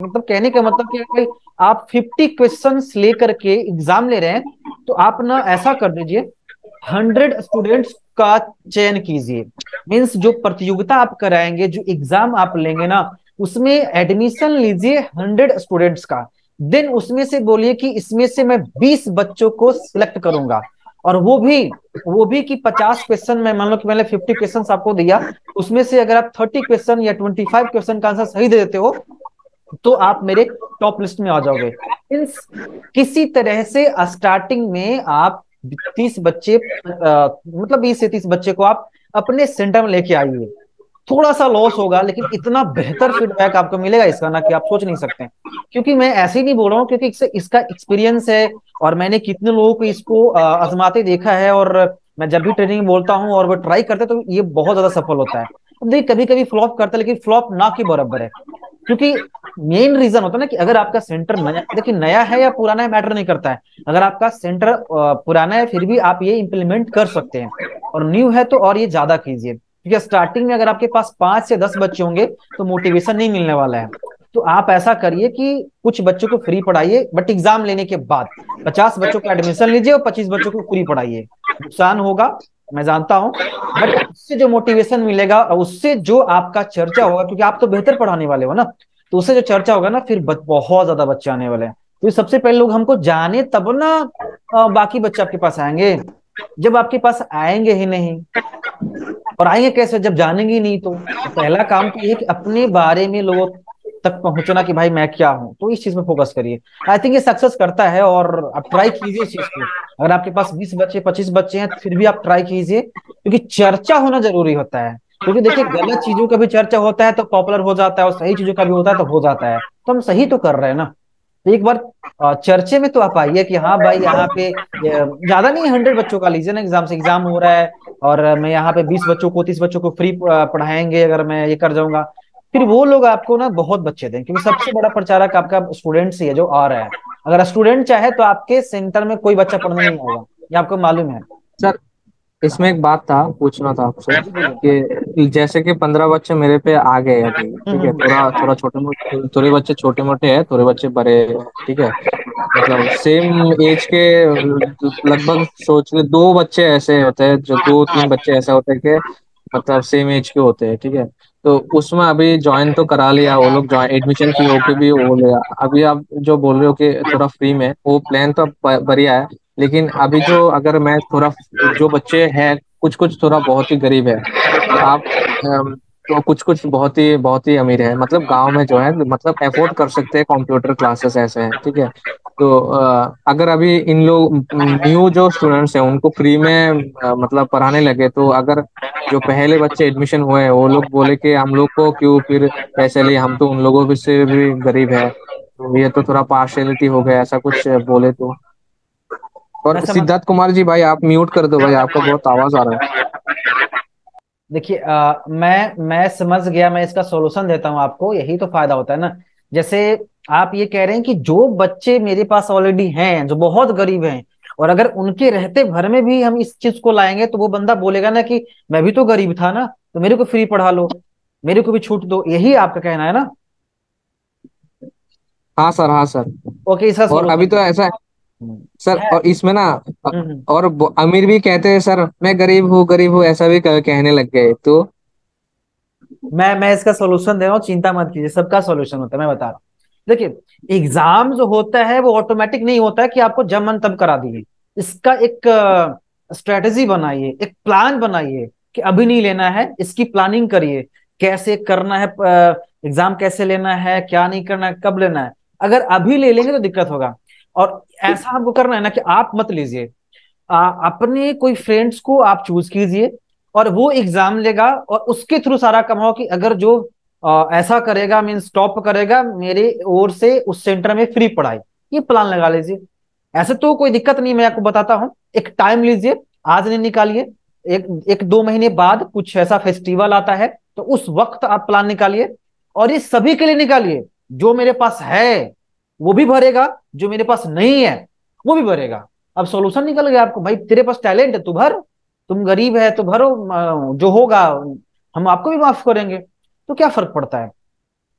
मतलब कहने का मतलब कि अगर आप 50 क्वेश्चंस लेकर के एग्जाम ले रहे हैं, तो आप ना ऐसा कर दीजिए, 100 स्टूडेंट्स का चयन कीजिए। मीन्स जो प्रतियोगिता आप कराएंगे, जो एग्जाम आप लेंगे ना, उसमें एडमिशन लीजिए 100 स्टूडेंट्स का। देन उसमें से बोलिए कि इसमें से मैं 20 बच्चों को सिलेक्ट करूंगा। और वो भी कि 50 क्वेश्चन में, मान लो कि मैंने 50 क्वेश्चन आपको दिया, उसमें से अगर आप 30 क्वेश्चन या 25 क्वेश्चन का आंसर सही दे देते हो, तो आप मेरे टॉप लिस्ट में आ जाओगे। मीन्स किसी तरह से स्टार्टिंग में आप 30 बच्चे, मतलब 20 से 30 बच्चे को आप अपने सेंटर में लेके आइए। थोड़ा सा लॉस होगा, लेकिन इतना बेहतर फीडबैक आपको मिलेगा इसका ना, कि आप सोच नहीं सकते। क्योंकि मैं ऐसे ही नहीं बोल रहा हूँ, क्योंकि इसका एक्सपीरियंस है, और मैंने कितने लोगों को इसको आजमाते देखा है। और मैं जब भी ट्रेनिंग में बोलता हूँ और वो ट्राई करते हैं, तो ये बहुत ज्यादा सफल होता है। अब देखिए, कभी कभी फ्लॉप करता है, लेकिन फ्लॉप ना के बराबर है। क्योंकि मेन रीजन होता है ना, कि अगर आपका सेंटर नया, देखिए नया है या पुराना है मैटर नहीं करता है। अगर आपका सेंटर पुराना है, फिर भी आप ये इंप्लीमेंट कर सकते हैं। और न्यू है तो और ये ज्यादा कीजिए, क्योंकि स्टार्टिंग में अगर आपके पास 5 से 10 बच्चे होंगे, तो मोटिवेशन नहीं मिलने वाला है। तो आप ऐसा करिए कि कुछ बच्चों को फ्री पढ़ाइए, बट एग्जाम लेने के बाद 50 बच्चों का एडमिशन लीजिए और 25 बच्चों को फ्री पढ़ाइए। नुकसान होगा, मैं जानता हूं, बट उससे जो मोटिवेशन मिलेगा और उससे जो आपका चर्चा होगा, क्योंकि आप तो बेहतर पढ़ाने वाले हो ना, तो उससे जो चर्चा होगा ना, फिर बहुत ज्यादा बच्चे आने वाले हैं। तो ये सबसे पहले लोग हमको जाने, तब ना बाकी बच्चे आपके पास आएंगे। जब आपके पास आएंगे ही नहीं, और आएंगे कैसे जब जानेंगे ही नहीं, तो पहला काम तो ये है कि अपने बारे में लोगों तक पहुंचना, कि भाई मैं क्या हूं। तो इस चीज में फोकस करिए। आई थिंक ये सक्सेस करता है, और आप ट्राई कीजिए इस चीज को। अगर आपके पास 20 बच्चे 25 बच्चे हैं, तो फिर भी आप ट्राई कीजिए, क्योंकि चर्चा होना जरूरी होता है। क्योंकि देखिए, गलत चीजों का भी चर्चा होता है तो पॉपुलर हो जाता है, और सही चीजों का भी होता है तो हो जाता है। तो हम सही तो कर रहे हैं ना। तो एक बार चर्चे में तो आप आइए कि हाँ भाई, यहाँ पे ज्यादा नहीं, 100 बच्चों का लीजिए ना, एग्जाम से एग्जाम हो रहा है, और मैं यहाँ पे 20 बच्चों को 30 बच्चों को फ्री पढ़ाएंगे, अगर मैं ये कर जाऊंगा। फिर वो लोग आपको ना बहुत बच्चे दें, क्योंकि सबसे बड़ा प्रचारक आपका स्टूडेंट्स ही है जो आ रहा है। अगर स्टूडेंट चाहे तो आपके सेंटर में कोई बच्चा पढ़ने नहीं आएगा, ये आपको मालूम है। सर, इसमें एक बात था, पूछना था आपसे जी बोलिए। कि जैसे कि 15 बच्चे मेरे पे आ गए अभी, ठीक है, हम्म। थोड़ा थोड़ा छोटे मोटे, थोड़े बच्चे छोटे मोटे हैं, थोड़े बच्चे बड़े हैं, ठीक है। मतलब सेम एज के, लगभग सोच ले 2 बच्चे ऐसे होते हैं, जो 2-3 बच्चे ऐसा होते हैं कि मतलब सेम एज के होते हैं, ठीक है। तो उसमें अभी ज्वाइन तो करा लिया वो लोग, ज्वाइन एडमिशन फी होके भी हो लिया। अभी आप जो बोल रहे हो कि थोड़ा फ्री में, वो प्लान तो बढ़िया है। लेकिन अभी जो, अगर मैं थोड़ा, जो बच्चे हैं कुछ कुछ थोड़ा बहुत ही गरीब है, और आप तो कुछ कुछ बहुत ही अमीर है, मतलब गांव में जो है, मतलब अफोर्ड कर सकते हैं कंप्यूटर क्लासेस ऐसे हैं, ठीक है। तो अगर अभी इन लोग न्यू जो स्टूडेंट्स हैं उनको फ्री में मतलब पढ़ाने लगे, तो अगर जो पहले बच्चे एडमिशन हुए हैं वो लोग बोले कि हम लोग को क्यों फिर पैसे लिए, हम तो उन लोगों भी से भी गरीब है, तो ये तो थोड़ा पार्शियलिटी हो गया, ऐसा कुछ बोले तो। मैं और समझ सिद्धार्थ कुमार जी भाई, आप म्यूट कर दो भाई, आपका बहुत आवाज आ रहा है। देखिए, मैं समझ गया। मैं इसका सॉल्यूशन देता हूँ आपको, यही तो फायदा होता है ना। जैसे आप ये कह रहे हैं कि जो बच्चे मेरे पास ऑलरेडी हैं, जो बहुत गरीब हैं, और अगर उनके रहते भर में भी हम इस चीज को लाएंगे, तो वो बंदा बोलेगा ना कि मैं भी तो गरीब था ना, तो मेरे को फ्री पढ़ा लो, मेरे को भी छूट दो। यही आपका कहना है ना। हाँ सर, हाँ सर। ओके, इसका और अभी सॉल्यूशन तो ऐसा है सर, है। और इसमें ना, हम्म। और अमीर भी कहते हैं सर, मैं गरीब हूँ, ऐसा भी कहने लग गए तो। मैं इसका सोल्यूशन दे रहा हूँ, चिंता मत कीजिए, सबका सोल्यूशन होता है, मैं बता रहा हूँ। देखिए, एग्जाम जो होता है वो ऑटोमेटिक नहीं होता है कि आपको जब मन तब करा दिए। इसका एक स्ट्रेटेजी बनाइए, एक प्लान बनाइए, कि अभी नहीं लेना है, इसकी प्लानिंग करिए, कैसे करना है, एग्जाम कैसे लेना है, क्या नहीं करना है, कब लेना है। अगर अभी ले लेंगे तो दिक्कत होगा। और ऐसा हमको करना है ना, कि आप मत लीजिए, अपने कोई फ्रेंड्स को आप चूज कीजिए, और वो एग्जाम लेगा, और उसके थ्रू सारा कमाओ, कि अगर जो ऐसा करेगा, मीन्स टॉप करेगा, मेरे ओर से उस सेंटर में फ्री पढ़ाई। ये प्लान लगा लीजिए। ऐसे तो कोई दिक्कत नहीं, मैं आपको बताता हूँ। एक टाइम लीजिए, आज नहीं निकालिए, एक एक 2 महीने बाद कुछ ऐसा फेस्टिवल आता है, तो उस वक्त आप प्लान निकालिए। और ये सभी के लिए निकालिए, जो मेरे पास है वो भी भरेगा, जो मेरे पास नहीं है वो भी भरेगा। अब सॉल्यूशन निकल गया आपको, भाई तेरे पास टैलेंट है तू भर, तुम गरीब है तो भरो, जो होगा हम आपको भी माफ करेंगे। तो क्या फर्क पड़ता है,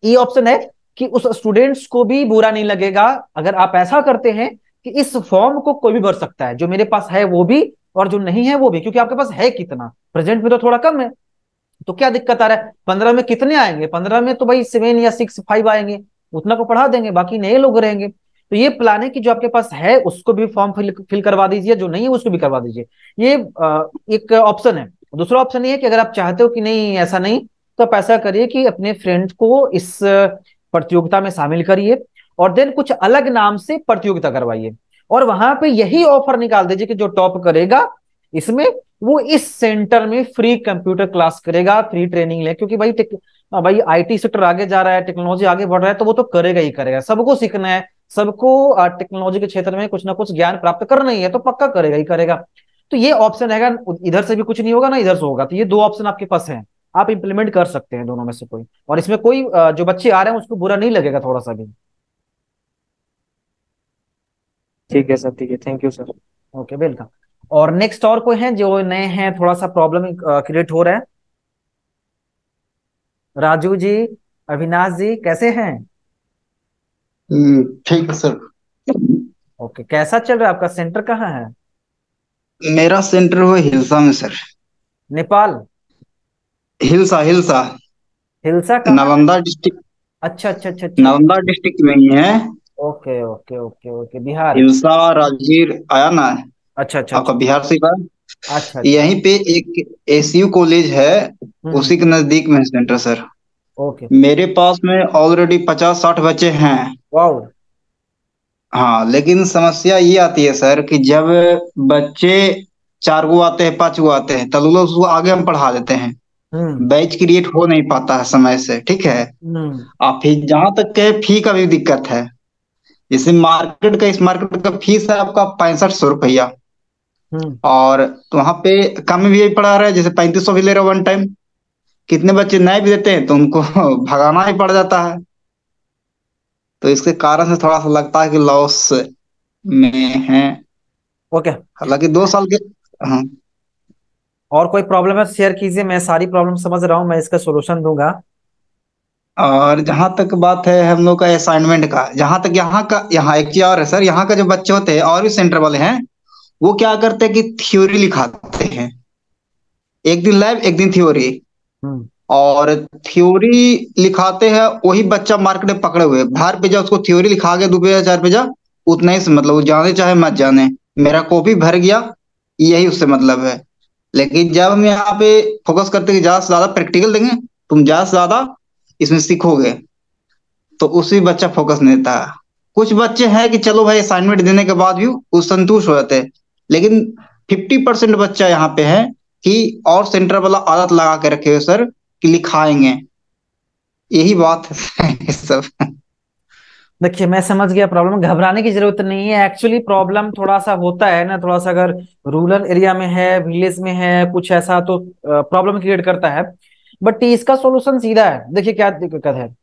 ये ऑप्शन है। कि उस स्टूडेंट्स को भी बुरा नहीं लगेगा अगर आप ऐसा करते हैं कि इस फॉर्म को कोई भी भर सकता है, जो मेरे पास है वो भी और जो नहीं है वो भी, क्योंकि आपके पास है कितना, प्रेजेंट में तो थोड़ा कम है। तो क्या दिक्कत आ रहा है, 15 में कितने आएंगे, 15 में तो भाई 7 या 6 5 आएंगे, उतना को पढ़ा देंगे, बाकी नए लोग रहेंगे। तो ये प्लान है कि जो आपके पास है उसको भी फॉर्म फिल करवा दीजिए, जो नहीं है उसको भी करवा दीजिए। ये एक ऑप्शन है। दूसरा ऑप्शन ये है कि अगर आप चाहते हो कि नहीं ऐसा नहीं, तो आप ऐसा करिए कि अपने फ्रेंड को इस प्रतियोगिता में शामिल करिए और देन कुछ अलग नाम से प्रतियोगिता करवाइए, और वहां पे यही ऑफर निकाल दीजिए कि जो टॉप करेगा इसमें वो इस सेंटर में फ्री कंप्यूटर क्लास करेगा, फ्री ट्रेनिंग ले, क्योंकि भाई आईटी सेक्टर आगे जा रहा है, टेक्नोलॉजी आगे बढ़ रहा है, तो वो तो करेगा ही करेगा, सबको सीखना है, सबको टेक्नोलॉजी के क्षेत्र में कुछ ना कुछ ज्ञान प्राप्त करना ही है, तो पक्का करेगा ही करेगा। तो ये ऑप्शन रहेगा, इधर से भी कुछ नहीं होगा ना इधर से होगा, तो ये दो ऑप्शन आपके पास हैं, आप इंप्लीमेंट कर सकते हैं दोनों में से कोई, और इसमें कोई जो बच्चे आ रहे हैं उसको बुरा नहीं लगेगा थोड़ा सा भी। ठीक है सर, ठीक है, thank you sir. Okay, welcome. और नेक्स्ट और कोई है जो नए हैं, थोड़ा सा प्रॉब्लम क्रिएट हो रहा है? राजू जी, अविनाश जी, कैसे हैं? ठीक है सर। ओके, कैसा चल रहा है, आपका सेंटर कहाँ है? मेरा सेंटर हुआ हिलसा में सर। नेपाल? हिलसा हिलसा। हिलसा कहाँ है? नालंदा डिस्ट्रिक्ट। अच्छा अच्छा अच्छा अच्छा। नालंदा डिस्ट्रिक्ट में ही है। Okay okay okay okay, Bihar. Hilsa Rajgir आया ना, अच्छा अच्छा आपका अच्छा। बिहार से का। अच्छा अच्छा। यहीं पे एक एसीयू कॉलेज है, उसी के हम्म। नजदीक में है सेंटर सर। ओके। मेरे पास में ऑलरेडी 50-60 बच्चे हैं। वाओ। हाँ, लेकिन समस्या ये आती है सर कि जब बच्चे 4 गो आते हैं, 5 गो आते हैं, तब लोग उसको आगे हम पढ़ा देते हैं। हम्म बैच क्रिएट हो नहीं पाता है समय से, ठीक है। हम्म आप फिर जहां तक के फी का भी दिक्कत है। जैसे इस मार्केट का फीस है आपका 6500 रुपया। हम्म। और तो वहां पे कम भी पड़ा रहा है, जैसे 3500 भी ले रहा है वन टाइम। कितने बच्चे नए भी देते हैं तो उनको भगाना ही पड़ जाता है। तो इसके कारण से थोड़ा सा लगता है कि लॉस में है। ओके। हालांकि 2 साल के। हाँ। और कोई प्रॉब्लम है शेयर कीजिए, मैं सारी प्रॉब्लम समझ रहा हूँ, मैं इसका सोल्यूशन दूंगा। और जहां तक बात है हम लोग का असाइनमेंट का, जहां तक यहाँ एक चीज और है सर, यहाँ का जो बच्चे होते हैं और भी सेंटर वाले हैं, वो क्या करते हैं कि थ्योरी लिखाते हैं। एक दिन लैब, एक दिन थ्योरी। हम्म और थ्योरी लिखाते हैं, वही बच्चा मार्केट में पकड़े हुए, बाहर पे जा उसको थ्योरी लिखा गया 2 पेज 4 पेज, उतना ही से मतलब, वो जाने चाहे मत जाने, मेरा कॉपी भर गया, यही उससे मतलब है। लेकिन जब हम यहाँ पे फोकस करते हैं कि ज्यादा से ज्यादा प्रैक्टिकल देंगे, तुम ज्यादा से ज्यादा इसमें सीखोगे, तो उसी बच्चा फोकस नहीं देता। कुछ बच्चे हैं कि चलो भाई असाइनमेंट देने के बाद भी वो संतुष्ट हो जाते हैं, लेकिन 50% बच्चा यहाँ पे है कि और सेंटर वाला आदत लगा के रखे हुए सर कि लिखाएंगे। यही बात है सब। देखिए, मैं समझ गया प्रॉब्लम, घबराने की जरूरत नहीं है। एक्चुअली प्रॉब्लम थोड़ा सा होता है ना, थोड़ा सा अगर रूरल एरिया में है, विलेज में है कुछ ऐसा, तो प्रॉब्लम क्रिएट करता है। बट इसका सॉल्यूशन सीधा है। देखिए क्या दिक्कत है,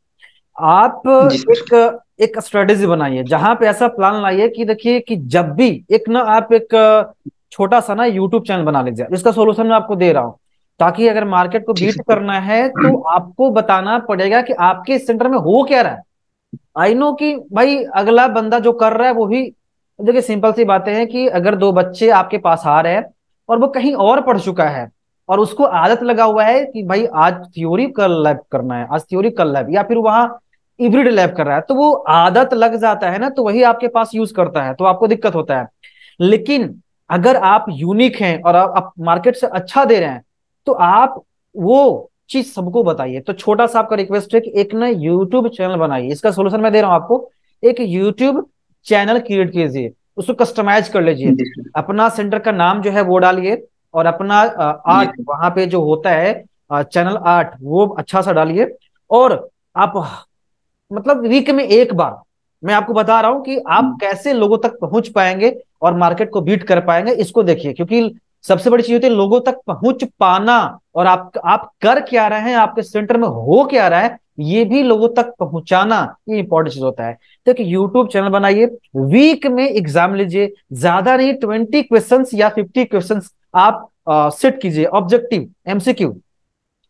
आप जी सर। एक एक स्ट्रेटेजी बनाइए, जहां पे ऐसा प्लान लाइए कि देखिए कि जब भी एक ना आप एक छोटा सा ना यूट्यूब चैनल बना लीजिए। इसका सॉल्यूशन मैं आपको दे रहा हूँ, ताकि अगर मार्केट को ठीक बीट है। करना है तो आपको बताना पड़ेगा कि आपके सेंटर में हो क्या रहा है। आई नो कि भाई अगला बंदा जो कर रहा है वो भी, देखिए सिंपल सी बातें हैं कि अगर दो बच्चे आपके पास आ रहे हैं और वो कहीं और पढ़ चुका है और उसको आदत लगा हुआ है कि भाई आज थ्योरी कल लैब करना है, आज थ्योरी कल लैब, या फिर वहां इब्रिड लैब कर रहा है, तो वो आदत लग जाता है ना, तो वही आपके पास यूज करता है, तो आपको दिक्कत होता है। लेकिन अगर आप यूनिक हैं और आप मार्केट से अच्छा दे रहे हैं, तो आप वो चीज सबको बताइए। तो छोटा सा आपका रिक्वेस्ट है कि एक ना यूट्यूब चैनल बनाइए, इसका सोल्यूशन मैं दे रहा हूं आपको। एक यूट्यूब चैनल क्रिएट कीजिए, उसको कस्टमाइज कर लीजिए, जी सर। अपना सेंटर का नाम जो है वो डालिए, और अपना जी आर्ट वहां पे जो होता है, चैनल आर्ट, वो अच्छा सा डालिए। और आप मतलब वीक में एक बार, मैं आपको बता रहा हूं कि आप कैसे लोगों तक पहुंच पाएंगे और मार्केट को बीट कर पाएंगे, इसको देखिए। क्योंकि सबसे बड़ी चीज होती है लोगों तक पहुंच पाना, और आप कर क्या रहे हैं, आपके सेंटर में हो क्या रहा है, ये भी लोगों तक पहुंचाना, ये इंपॉर्टेंट चीज होता है। तो एक यूट्यूब चैनल बनाइए, वीक में एग्जाम लीजिए, ज्यादा नहीं, 20 क्वेश्चंस या 50 क्वेश्चंस आप सेट कीजिए, ऑब्जेक्टिव एमसीक्यू।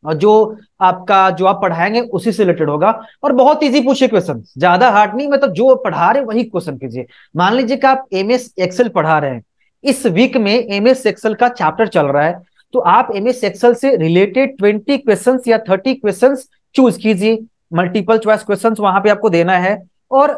और जो आपका जो आप पढ़ाएंगे उसी से रिलेटेड होगा। और बहुत इजी पूछिए क्वेश्चन, ज्यादा हार्ड नहीं, मतलब जो पढ़ा रहे वही क्वेश्चन कीजिए। मान लीजिए कि आप एमएस एक्सेल पढ़ा रहे हैं, इस वीक में एमएस एक्सेल का चैप्टर चल रहा है, तो आप एमएस एक्सेल से रिलेटेड 20 क्वेश्चन या 30 क्वेश्चन चूज कीजिए। मल्टीपल चॉइस क्वेश्चन वहां पे आपको देना है। और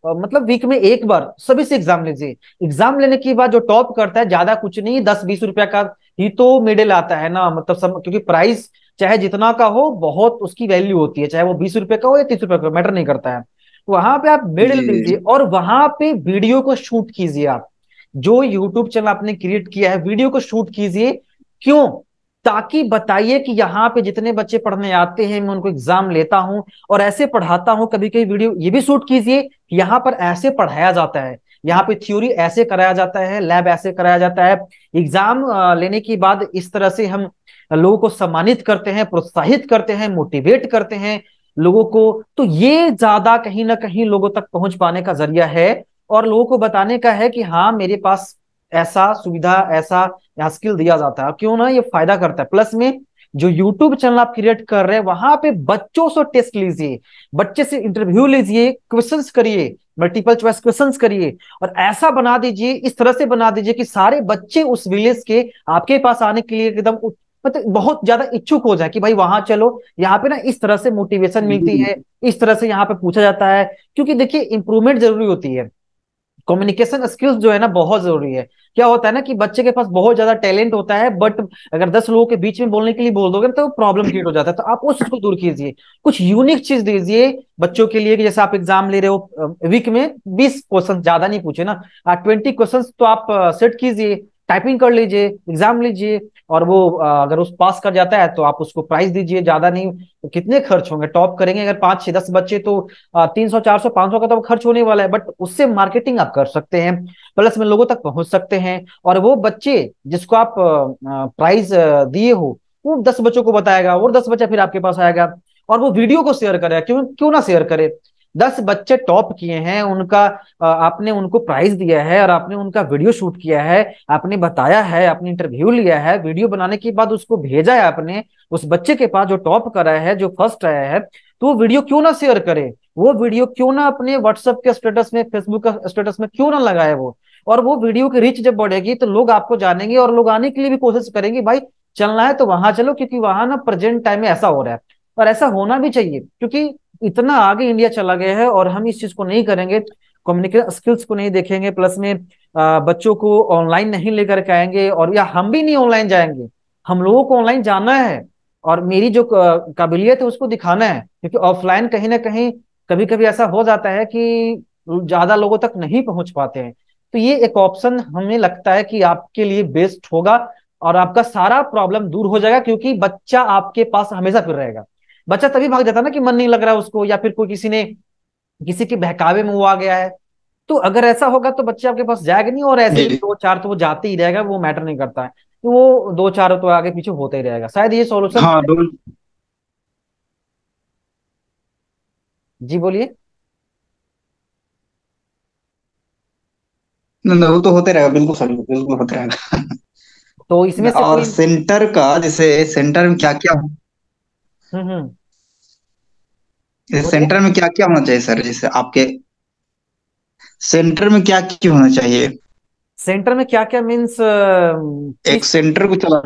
मतलब वीक में एक बार सभी से एग्जाम लीजिए। एग्जाम लेने के बाद जो टॉप करता है, ज्यादा कुछ नहीं, 10-20 रुपया का ही तो मेडल आता है ना, मतलब सब, क्योंकि प्राइस चाहे जितना का हो बहुत उसकी वैल्यू होती है, चाहे वो 20 रुपए का हो या 30 रुपए का, मैटर नहीं करता है। वहां पे आप मेडल जी लीजिए जी और वहां पे वीडियो को शूट कीजिए। आप जो यूट्यूब चैनल आपने क्रिएट किया है, वीडियो को शूट कीजिए। क्यों? ताकि बताइए कि यहाँ पे जितने बच्चे पढ़ने आते हैं मैं उनको एग्जाम लेता हूँ और ऐसे पढ़ाता हूँ। कभी कभी वीडियो ये भी शूट कीजिए, यहाँ पर ऐसे पढ़ाया जाता है, यहाँ पे थ्योरी ऐसे कराया जाता है, लैब ऐसे कराया जाता है। एग्जाम लेने के बाद इस तरह से हम लोगों को सम्मानित करते हैं, प्रोत्साहित करते हैं, मोटिवेट करते हैं लोगों को। तो ये ज्यादा कहीं ना कहीं लोगों तक पहुंच पाने का जरिया है और लोगों को बताने का है कि हाँ मेरे पास ऐसा सुविधा, ऐसा यहाँ स्किल दिया जाता है। क्यों ना, ये फायदा करता है। प्लस में जो यूट्यूब चैनल आप क्रिएट कर रहे हैं वहां पे बच्चों से टेस्ट लीजिए, बच्चे से इंटरव्यू लीजिए, क्वेश्चंस करिए, मल्टीपल चॉइस क्वेश्चंस करिए और ऐसा बना दीजिए, इस तरह से बना दीजिए कि सारे बच्चे उस विलेज के आपके पास आने के लिए एकदम मतलब बहुत ज्यादा इच्छुक हो जाए कि भाई वहां चलो, यहाँ पे ना इस तरह से मोटिवेशन मिलती जी। है, इस तरह से यहाँ पे पूछा जाता है। क्योंकि देखिए इंप्रूवमेंट जरूरी होती है, कम्युनिकेशन स्किल्स जो है ना बहुत जरूरी है। क्या होता है ना कि बच्चे के पास बहुत ज्यादा टैलेंट होता है, बट अगर 10 लोगों के बीच में बोलने के लिए बोल दोगे तो प्रॉब्लम क्रिएट हो जाता है। तो आप उस चीज को दूर कीजिए, कुछ यूनिक चीज दीजिए बच्चों के लिए। कि जैसे आप एग्जाम ले रहे हो, वीक में 20 क्वेश्चन, ज्यादा नहीं पूछे ना, 20 क्वेश्चन तो आप सेट कीजिए, टाइपिंग कर लीजिए, एग्जाम लीजिए। और वो अगर उस पास कर जाता है तो आप उसको प्राइज दीजिए, ज्यादा नहीं। तो कितने खर्च होंगे, टॉप करेंगे अगर 5-6-10 बच्चे तो 300-400-500 का तो खर्च होने वाला है, बट उससे मार्केटिंग आप कर सकते हैं, प्लस में लोगों तक पहुंच सकते हैं। और वो बच्चे जिसको आप प्राइज दिए हो, वो 10 बच्चों को बताएगा, और 10 बच्चा फिर आपके पास आएगा और वो वीडियो को शेयर करेगा। क्यों क्यों ना शेयर करे? 10 बच्चे टॉप किए हैं, उनका आपने उनको प्राइज दिया है और आपने उनका वीडियो शूट किया है, आपने बताया है, आपने इंटरव्यू लिया है, वीडियो बनाने के बाद उसको भेजा है आपने उस बच्चे के पास जो टॉप करा है, जो फर्स्ट आया है। तो वो वीडियो क्यों ना शेयर करे? वो वीडियो क्यों ना अपने व्हाट्सएप के स्टेटस में, फेसबुक का स्टेटस में क्यों ना लगाए वो? और वो वीडियो की रीच जब बढ़ेगी तो लोग आपको जानेंगे और लोग आने के लिए भी कोशिश करेंगे, भाई चलना है तो वहां चलो, क्योंकि वहां ना प्रेजेंट टाइम में ऐसा हो रहा है। और ऐसा होना भी चाहिए, क्योंकि इतना आगे इंडिया चला गया है और हम इस चीज को नहीं करेंगे, कम्युनिकेशन स्किल्स को नहीं देखेंगे, प्लस में बच्चों को ऑनलाइन नहीं लेकर के आएंगे, और या हम भी नहीं ऑनलाइन जाएंगे। हम लोगों को ऑनलाइन जाना है और मेरी जो काबिलियत है उसको दिखाना है, क्योंकि ऑफलाइन कहीं ना कहीं कभी कभी ऐसा हो जाता है कि ज्यादा लोगों तक नहीं पहुंच पाते हैं। तो ये एक ऑप्शन हमें लगता है कि आपके लिए बेस्ट होगा और आपका सारा प्रॉब्लम दूर हो जाएगा, क्योंकि बच्चा आपके पास हमेशा फिर रहेगा। बच्चा तभी भाग जाता है ना कि मन नहीं लग रहा है उसको, या फिर कोई किसी के बहकावे में वो आ गया है। तो अगर ऐसा होगा तो बच्चे आपके पास जाएगा नहीं, और ऐसे भी जी। 2-4 तो वो जाते ही रहेगा, वो मैटर नहीं करता है। तो वो 2-4 तो आगे पीछे होता ही रहेगा, शायद ये सॉल्यूशन हाँ है। दो। जी बोलिए। नहीं, वो तो होते रहेगा, बिल्कुल सही, बिल्कुल होते रहेगा। तो इसमें से और कोई सेंटर का, जैसे सेंटर में क्या क्या, हम्म। जैसे बोलिए। सेंटर में क्या क्या होना चाहिए सर, जैसे आपके सेंटर में क्या क्या होना चाहिए सेंटर में क्या क्या मीन्स एक किस? सेंटर को चला।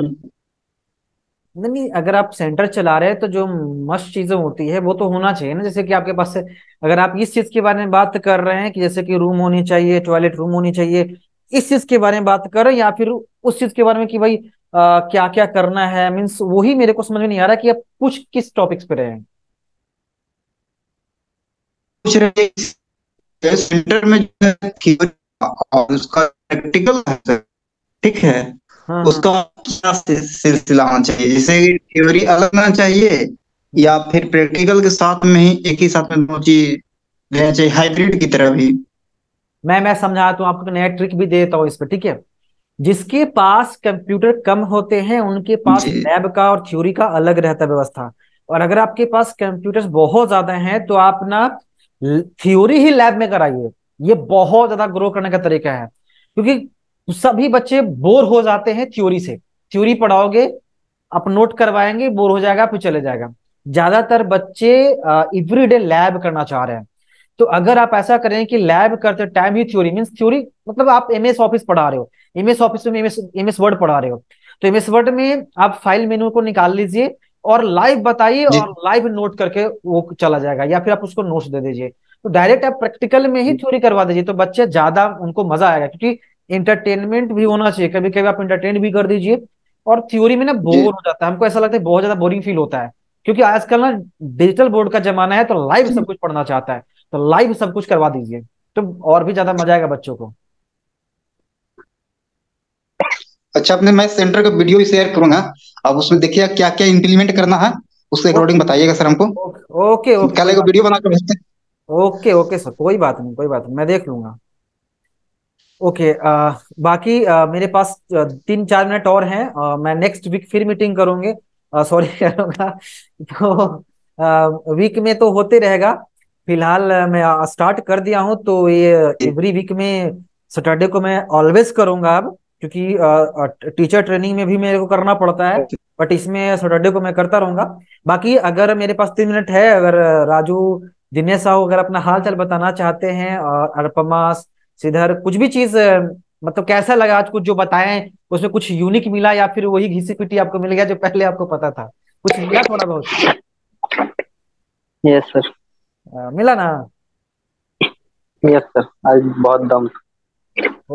नहीं नहीं, अगर आप सेंटर चला रहे हैं तो जो मस्ट चीजें होती है वो तो होना चाहिए ना। जैसे कि आपके पास से, अगर आप इस चीज के बारे में बात कर रहे हैं कि जैसे कि रूम होनी चाहिए, टॉयलेट रूम होनी चाहिए, इस चीज के बारे में बात कर रहे हैं, या फिर उस चीज के बारे में कि भाई क्या क्या करना है, मीन्स वही मेरे को समझ में नहीं आ रहा कि आप कुछ किस टॉपिक्स पे रहे हैं। पूछ रहे हैं सेंटर में जो है theory और उसका प्रैक्टिकल है सर, ठीक है, हाँ हाँ। उसका क्या सिलसिला होना चाहिए, जैसे थ्योरी अलग होना चाहिए या फिर प्रैक्टिकल के साथ में ही एक ही साथ में दो चीज रहना चाहिए, हाइब्रिड की तरह भी। मैं समझा तो आपको नया ट्रिक भी देता हूँ इस पे, ठीक है। जिसके पास कंप्यूटर कम होते हैं उनके पास जी लैब का और थ्योरी का अलग रहता है व्यवस्था। और अगर आपके पास कंप्यूटर्स बहुत ज्यादा हैं तो आप ना थ्योरी ही लैब में कराइए। ये बहुत ज्यादा ग्रो करने का तरीका है, क्योंकि सभी बच्चे बोर हो जाते हैं थ्योरी से। थ्योरी पढ़ाओगे, आप नोट करवाएंगे, बोर हो जाएगा, फिर चले जाएगा। ज्यादातर बच्चे एवरीडे लैब करना चाह रहे हैं। तो अगर आप ऐसा करें कि लैब करते टाइम ही थ्योरी, मीन्स थ्योरी मतलब आप एमएस ऑफिस पढ़ा रहे हो, एमएस ऑफिस में एमएस वर्ड पढ़ा रहे हो, तो एमएस वर्ड में आप फाइल मेनू को निकाल लीजिए और लाइव बताइए जी। और लाइव नोट करके वो चला जाएगा, या फिर आप उसको नोट्स दे दीजिए। तो डायरेक्ट आप प्रैक्टिकल में ही थ्योरी करवा दीजिए, तो बच्चे ज्यादा उनको मजा आएगा, क्योंकि इंटरटेनमेंट भी होना चाहिए, कभी कभी आप इंटरटेन भी कर दीजिए। और थ्योरी में ना जी बोर हो जाता है, हमको ऐसा लगता है बहुत ज्यादा बोरिंग फील होता है, क्योंकि आजकल ना डिजिटल बोर्ड का जमाना है, तो लाइव सब कुछ पढ़ना चाहता है, तो लाइव सब कुछ करवा दीजिए, तो और भी ज्यादा मजा आएगा बच्चों को। अच्छा, अपने मैं सेंटर का वीडियो भी शेयर करूंगा। अब उसमें देखिए क्या क्या इम्प्लीमेंट करना है, उसके ओके अकॉर्डिंग बताइएगा सर हमको। ओके ओके, कल कोई एक बात वीडियो बना कर भेजते हैं। ओके ओके सर, कोई बात नहीं, कोई बात नहीं, मैं देख लूंगा। ओके, बाकी मेरे पास 3-4 मिनट और हैं, मैं नेक्स्ट वीक फिर मीटिंग करूंगे, सॉरी करूंगा। तो वीक में तो होते रहेगा। फिलहाल मैं स्टार्ट कर दिया हूं, तो ये जी एवरी वीक में सैटरडे को मैं ऑलवेज करूंगा अब, क्योंकि टीचर ट्रेनिंग में भी मेरे को करना पड़ता है, बट इसमें सैटरडे को मैं करता रहूंगा। बाकी अगर मेरे पास 3 मिनट है, अगर राजू, दिनेश साहू अगर अपना हाल चाल बताना चाहते हैं, और अनुपमा, श्रीधर, कुछ भी चीज मतलब कैसा लगा आज कुछ जो बताएं, उसमें कुछ यूनिक मिला या फिर वही घिसी पिटी आपको मिल गया जो पहले आपको पता था, कुछ मिला थोड़ा बहुत? Yes sir. मिला ना? यस सर, आज बहुत दम।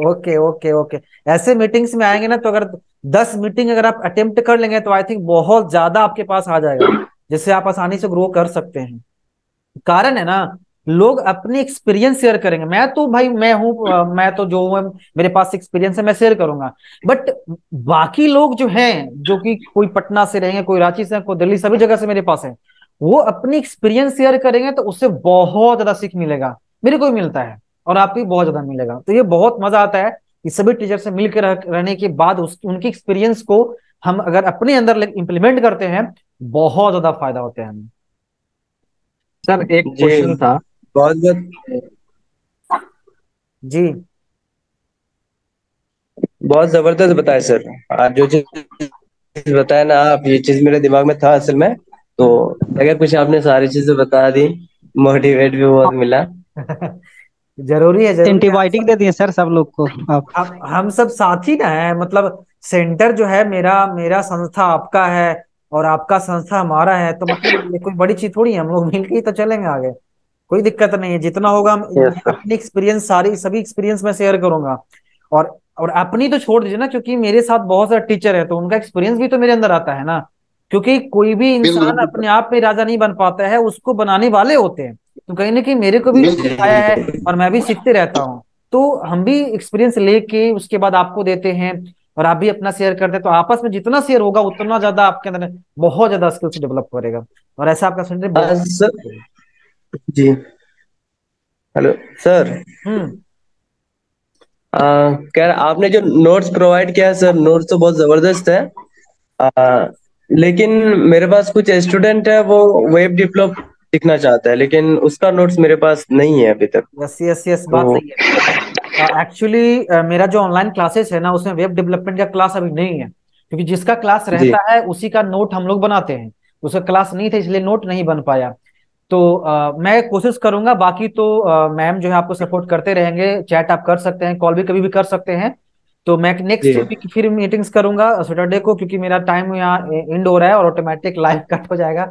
Okay okay okay. ऐसे मीटिंग्स में आएंगे ना, तो अगर 10 मीटिंग अगर आप अटेम्प्ट कर लेंगे, तो आई थिंक बहुत ज्यादा आपके पास आ जाएगा, जिससे आप आसानी से ग्रो कर सकते हैं। कारण है ना, लोग अपनी एक्सपीरियंस शेयर करेंगे। मैं तो भाई मैं हूं, मैं तो जो हूं, मेरे पास एक्सपीरियंस है, मैं शेयर करूंगा। बट बाकी लोग जो हैं, जो कि कोई पटना से रहेंगे, कोई रांची से, कोई दिल्ली, सभी जगह से मेरे पास है, वो अपनी एक्सपीरियंस शेयर करेंगे, तो उससे बहुत ज्यादा सीख मिलेगा। मेरे को भी मिलता है, और आपको भी बहुत ज्यादा मिलेगा। तो ये बहुत मजा आता है कि सभी टीचर से मिलकर रहने के बाद उनकी एक्सपीरियंस को हम अगर अपने अंदर इंप्लीमेंट करते हैं, बहुत ज्यादा फायदा होता है हमें। सर एक जी, क्वेश्चन था। बहुत बहुत जी बहुत जबरदस्त बताया सर। आज जो चीज बताया ना आप, ये चीज मेरे दिमाग में था असल में। तो हम्म। अगर कुछ आपने सारी चीजें बता दी, मोटिवेट भी बहुत मिला। जरूरी है, जरूरी है। एंटीबायोटिक दे दिए सर सब लोग को आप। हम सब साथी ना है, मतलब सेंटर जो है मेरा, मेरा संस्था आपका है, और आपका संस्था हमारा है, तो मतलब ये कोई बड़ी चीज थोड़ी है, हम लोग मिलके ही तो चलेंगे आगे। कोई दिक्कत नहीं है, जितना होगा यस मैं सर। अपनी एक्सपीरियंस, सारी सभी एक्सपीरियंस में शेयर करूंगा। और अपनी तो छोड़ दीजिए ना, क्योंकि मेरे साथ बहुत सारे टीचर है, तो उनका एक्सपीरियंस भी तो मेरे अंदर आता है ना। क्योंकि कोई भी बिल्कुल इंसान अपने आप में राजा नहीं बन पाता है, उसको बनाने वाले होते हैं। तो कहीं ना कहीं मेरे को भी सिखाया है, बिल्कुल और मैं भी सीखते रहता हूँ। तो हम भी एक्सपीरियंस लेके उसके बाद आपको देते हैं, और आप भी अपना शेयर करते हैं, तो आपस में जितना शेयर होगा उतना ज्यादा आपके अंदर बहुत ज्यादा स्किल्स डेवलप करेगा, और ऐसा आपका सेंटर हाँ बहुत। सर। जी। Hello sir. हम्म। कह रहा आपने जो नोट्स प्रोवाइड किया है सर, नोट्स तो बहुत जबरदस्त है। आ, लेकिन मेरे पास कुछ स्टूडेंट है, वो वेब डेवलप सीखना चाहता है, लेकिन उसका नोट्स मेरे पास नहीं है अभी तक। यस यस यस, बात तो सही है। एक्चुअली मेरा जो ऑनलाइन क्लासेस है ना, उसमें वेब डेवलपमेंट का क्लास अभी नहीं है, क्योंकि जिसका क्लास जी रहता है उसी का नोट हम लोग बनाते हैं। उसका क्लास नहीं था, इसलिए नोट नहीं बन पाया। तो मैं कोशिश करूंगा। बाकी तो मैम जो है आपको सपोर्ट करते रहेंगे, चैट आप कर सकते हैं, कॉल भी कभी भी कर सकते हैं। तो मैं जी। नेक्स्ट वीक फिर मीटिंग्स करूंगा सैटरडे को, क्योंकि मेरा टाइम यहाँ एंड हो रहा है, और ऑटोमेटिक लाइव कट हो जाएगा।